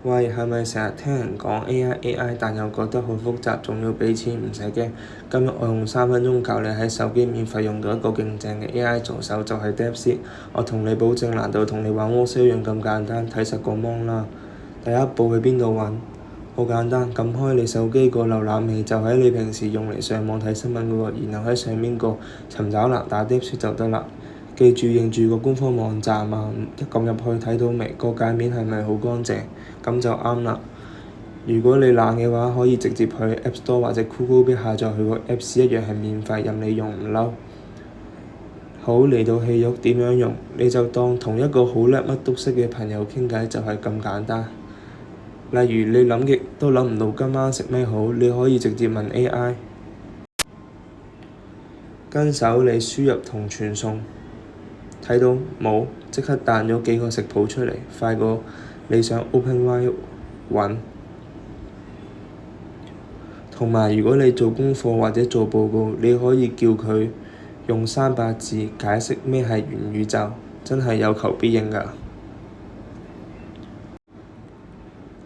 喂，係咪成日聽人講 AI，但又覺得好複雜，仲要畀錢？唔使驚，今日我用3分鐘教你喺手機免費用到一個勁正嘅 AI 助手，就係 DeepSeek。我同你保證難度同你玩 Word 一樣咁簡單，睇實個 mon 啦。第一步去邊度揾？好簡單，撳開你手機個瀏覽器，就喺你平時用嚟上網睇新聞嗰個，然後喺上面個尋找欄打 DeepSeek 就得啦。記住認住個官方網站啊！一撳入去睇到未？個界面係咪好乾淨？咁就啱啦。如果你懶嘅話，可以直接去 App Store 或者 Google Play 下載佢個 Apps，一樣係免費，任你用唔嬲。好，嚟到戲肉點樣用？你就當同一個好叻乜都識嘅朋友傾偈，就係咁簡單。例如你諗極都諗唔到今晚食咩好，你可以直接問 AI。跟手你輸入同傳送，睇到冇？即刻彈咗幾個食譜出嚟，快過你想 OpenAI 揾。同埋如果你做功課或者做報告，你可以叫佢用300字解釋咩係元宇宙，真係有求必應㗎。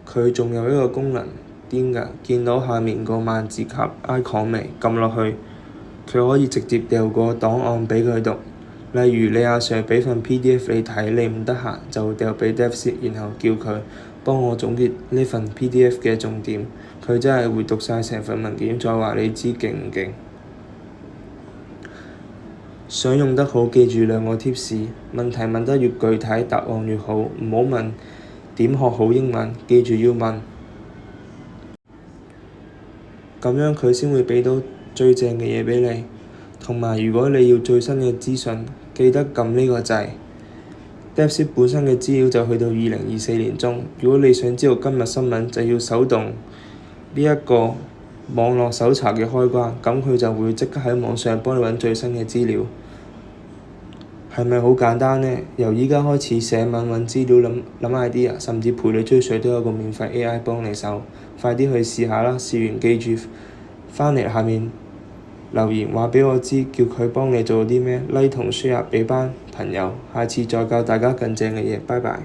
佢仲有一個功能癲㗎，見到下面個萬字夾 icon 未？撳落去，佢可以直接掉個檔案畀佢讀。例如你阿 Sir 畀份 PDF 你睇，你唔得閒就掉畀 DeepSeek，然後叫佢幫我總結呢份 PDF 嘅重點。佢真係會讀晒成份文件，再話你知勁唔勁。想用得好，記住2個 tips：問題問得越具體，答案越好。唔好問點學好英文，記住要問。咁樣佢先會畀到最正嘅嘢畀你。同埋如果你要最新嘅資訊，記得撳呢個掣。DeepSeek 本身嘅資料就去到2024年中，如果你想知道今日新聞，就要手動呢一個網絡搜查嘅開關，咁佢就會即刻喺網上幫你揾最新嘅資料。係咪好簡單呢？由依家開始寫文揾資料諗 idea，甚至陪你追水都有個免費 AI 幫你手。快啲去試下啦！試完記住返嚟下面留言話畀我知，叫佢幫你做啲咩，like 同 share 畀班朋友。下次再教大家更正嘅嘢，拜拜。